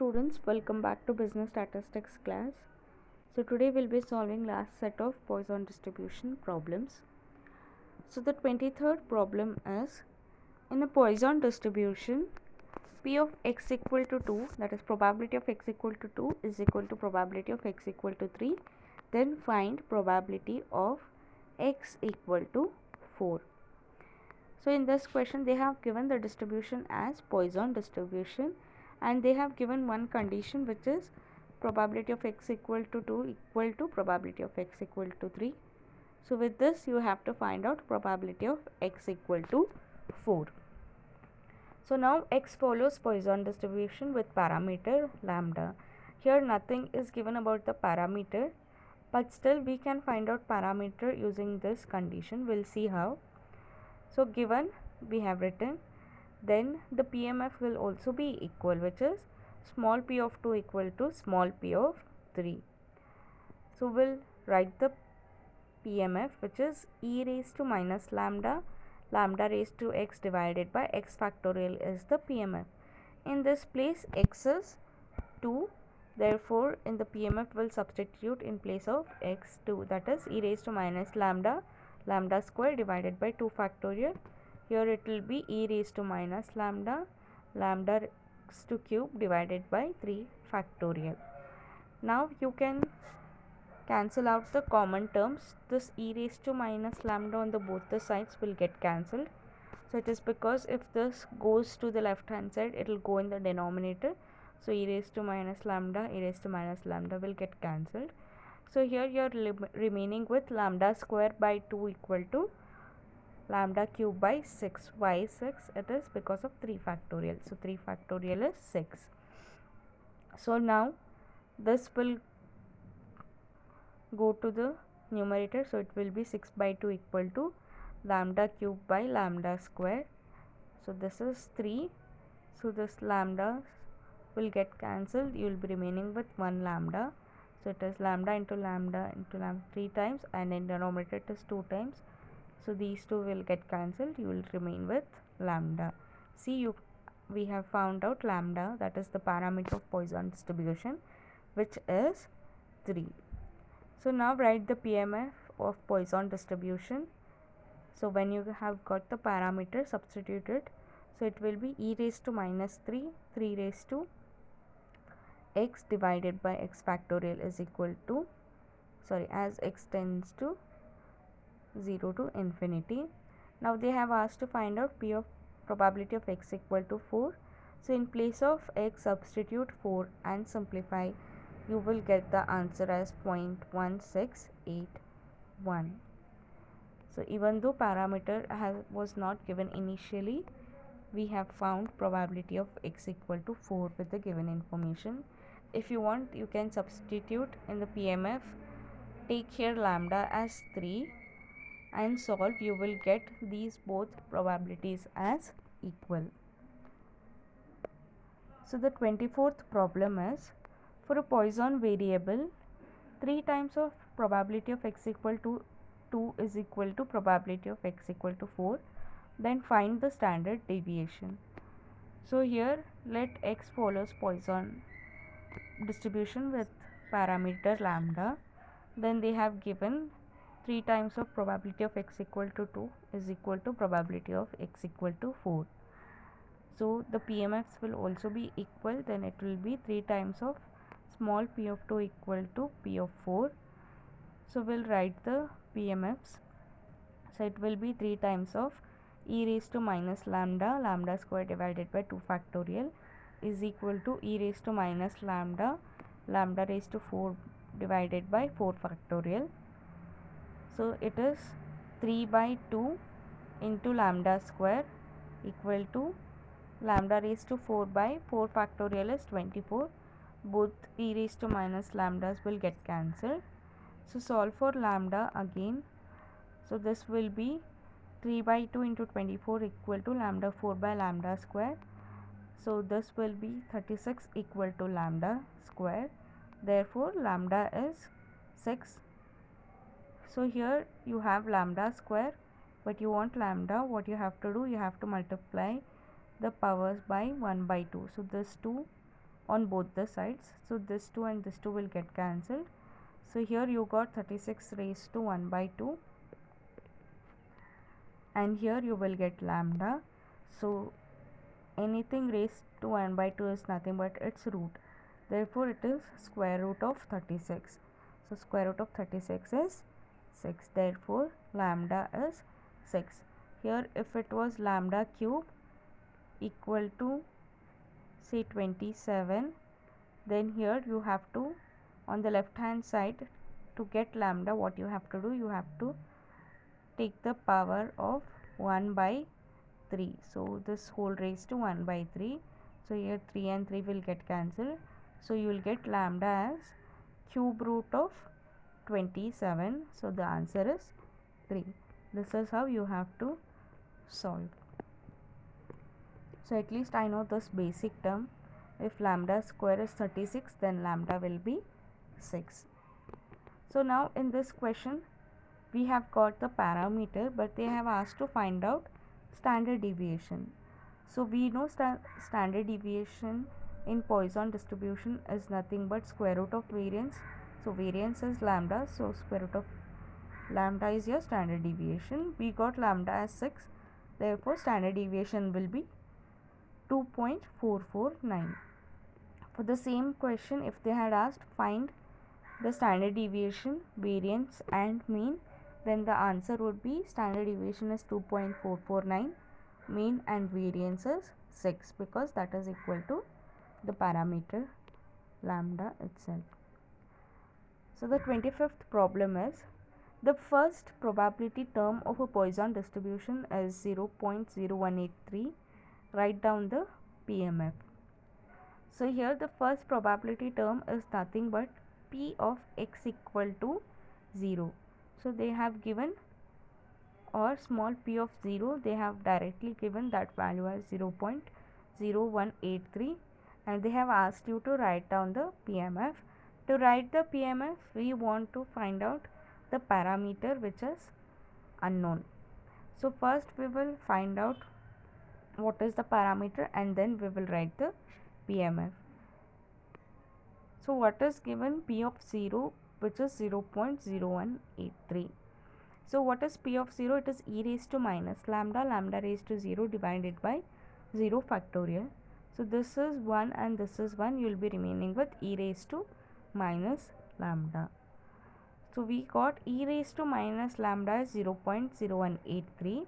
students, welcome back to business statistics class. So today we'll be solving last set of Poisson distribution problems. So the 23rd problem is, in a Poisson distribution, P of x equal to 2, that is probability of x equal to 2 is equal to probability of x equal to 3, then find probability of x equal to 4. So in this question they have given the distribution as Poisson distribution, and they have given one condition, which is probability of x equal to 2 equal to probability of x equal to 3. So with this you have to find out probability of x equal to 4. So now x follows Poisson distribution with parameter lambda. Here nothing is given about the parameter, but still we can find out parameter using this condition. We'll see how. So given we have written, then the PMF will also be equal, which is small p of 2 equal to small p of 3. So we'll write the PMF, which is e raised to minus lambda, lambda raised to x divided by x factorial is the PMF. In this place x is 2, therefore in the PMF will substitute in place of x 2, that is e raised to minus lambda, lambda square divided by 2 factorial. Here it will be e raised to minus lambda, lambda raised to cube divided by 3 factorial. Now you can cancel out the common terms. This e raised to minus lambda on the both the sides will get cancelled. So it is because if this goes to the left hand side, it will go in the denominator. So e raised to minus lambda, e raised to minus lambda will get cancelled. So here you are remaining with lambda square by 2 equal to lambda cube by 6. Why 6? It is because of 3 factorial. So 3 factorial is 6. So now this will go to the numerator. So it will be 6 by 2 equal to lambda cube by lambda square. So this is 3. So this lambda will get cancelled. You will be remaining with 1 lambda. So it is lambda into lambda 3 times, and in denominator it is 2 times. So these two will get cancelled. You will remain with lambda. See, we have found out lambda, that is the parameter of Poisson distribution, which is 3. So now write the PMF of Poisson distribution. So when you have got the parameter, substitute it. So it will be e raised to minus 3, 3 raised to x divided by x factorial is equal to, as x tends to 0 to infinity. Now they have asked to find out P of probability of x equal to 4. So in place of x, substitute 4 and simplify. You will get the answer as 0.1681. So even though parameter was not given initially, we have found probability of x equal to 4 with the given information. If you want, you can substitute in the PMF. Take here lambda as 3 and solve. You will get these both probabilities as equal. So the 24th problem is, for a Poisson variable, 3 times of probability of x equal to 2 is equal to probability of x equal to 4. Then find the standard deviation. So here let x follows Poisson distribution with parameter lambda. Then they have given 3 times of probability of x equal to 2 is equal to probability of x equal to 4. So the PMFs will also be equal. Then it will be 3 times of small p of 2 equal to p of 4. So we'll write the PMFs. So it will be 3 times of e raised to minus lambda, lambda square divided by 2 factorial is equal to e raised to minus lambda, lambda raised to 4 divided by 4 factorial. So it is 3 by 2 into lambda square equal to lambda raised to 4 by 4 factorial is 24. Both e raised to minus lambdas will get cancelled. So solve for lambda again. So this will be 3 by 2 into 24 equal to lambda 4 by lambda square. So this will be 36 equal to lambda square. Therefore lambda is 6. So here you have lambda square, but you want lambda. What you have to do, you have to multiply the powers by 1 by 2. So this 2 on both the sides. So this 2 and this 2 will get cancelled. So here you got 36 raised to 1 by 2, and here you will get lambda. So anything raised to 1 by 2 is nothing but its root. Therefore it is square root of 36. So square root of 36 is 6. Therefore lambda is 6. Here if it was lambda cube equal to say 27, then here you have to, on the left hand side, to get lambda, what you have to do, you have to take the power of 1 by 3. So this whole raised to 1 by 3. So here 3 and 3 will get cancelled. So you will get lambda as cube root of 27. So the answer is 3. This is how you have to solve. So at least I know this basic term. If lambda square is 36, then lambda will be 6. So now in this question we have got the parameter, but they have asked to find out standard deviation. So we know standard deviation in Poisson distribution is nothing but square root of variance. So variance is lambda, so square root of lambda is your standard deviation. We got lambda as 6, therefore standard deviation will be 2.449. For the same question, if they had asked find the standard deviation, variance and mean, then the answer would be standard deviation is 2.449, mean and variance is 6, because that is equal to the parameter lambda itself. So the 25th problem is, the first probability term of a Poisson distribution is 0.0183. Write down the PMF. So here the first probability term is nothing but P of x equal to 0. So they have given, or small p of 0, they have directly given that value as 0.0183, and they have asked you to write down the PMF. To write the PMF, we want to find out the parameter which is unknown. So first we will find out what is the parameter, and then we will write the PMF. So what is given? P of 0, which is 0.0183. So what is P of 0? It is e raised to minus lambda, lambda raised to 0 divided by 0 factorial. So this is 1 and this is 1. You will be remaining with e raised to minus lambda. So we got e raised to minus lambda is 0.0183.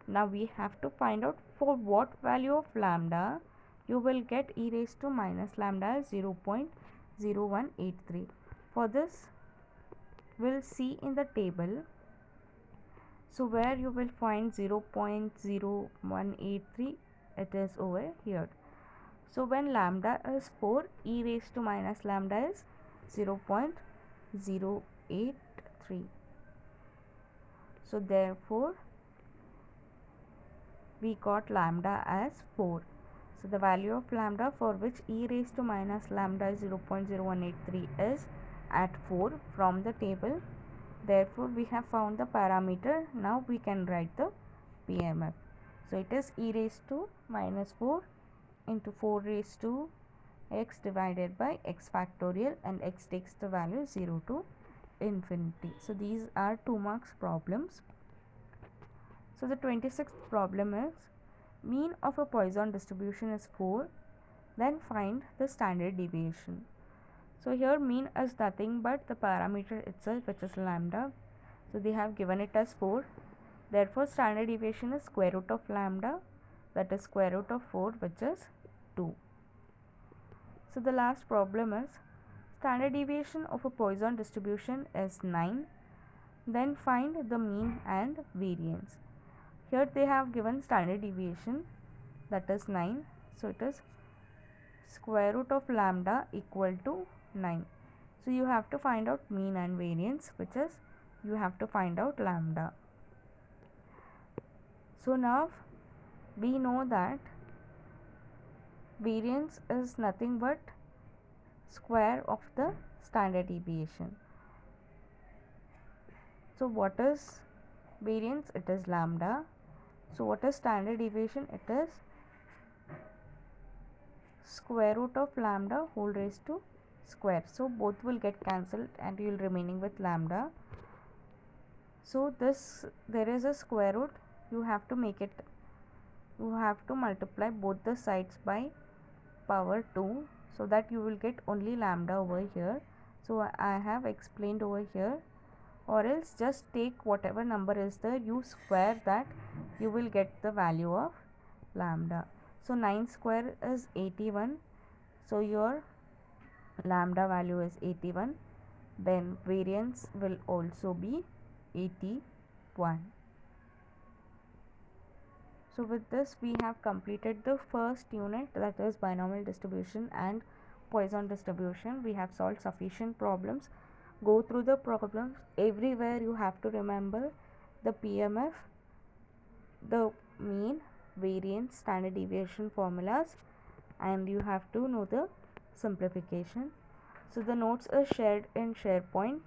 Now we have to find out for what value of lambda you will get e raised to minus lambda as 0.0183. For this, we'll see in the table. So where you will find 0.0183, it is over here. So when lambda is 4, e raised to minus lambda is 0.083. So therefore we got lambda as 4. So the value of lambda for which e raised to minus lambda is 0.0183 is at 4 from the table. Therefore we have found the parameter. Now we can write the PMF. So it is e raised to minus 4 into 4 raised to x divided by x factorial, and x takes the value 0 to infinity. So these are 2 marks problems. So the 26th problem is, mean of a Poisson distribution is 4, then find the standard deviation. So here mean is nothing but the parameter itself, which is lambda. So they have given it as 4. Therefore standard deviation is square root of lambda, that is square root of 4, which is 2. So the last problem is, standard deviation of a Poisson distribution is 9, then find the mean and variance. Here they have given standard deviation, that is 9. So it is square root of lambda equal to 9. So you have to find out mean and variance, which is you have to find out lambda. So now we know that variance is nothing but square of the standard deviation. So what is variance? It is lambda. So what is standard deviation? It is square root of lambda whole raised to square. So both will get cancelled and you will remaining with lambda. So this, there is a square root, you have to make it, you have to multiply both the sides by power 2, so that you will get only lambda over here. So I have explained over here, or else just take whatever number is there, you square that, you will get the value of lambda. So 9 square is 81, so your lambda value is 81, then variance will also be 81. So with this we have completed the first unit, that is binomial distribution and Poisson distribution. We have solved sufficient problems. Go through the problems. Everywhere you have to remember the PMF, the mean, variance, standard deviation formulas, and you have to know the simplification. So the notes are shared in SharePoint,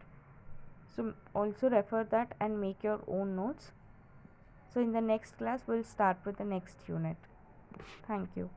so also refer that and make your own notes. So in the next class we'll start with the next unit. Thank you.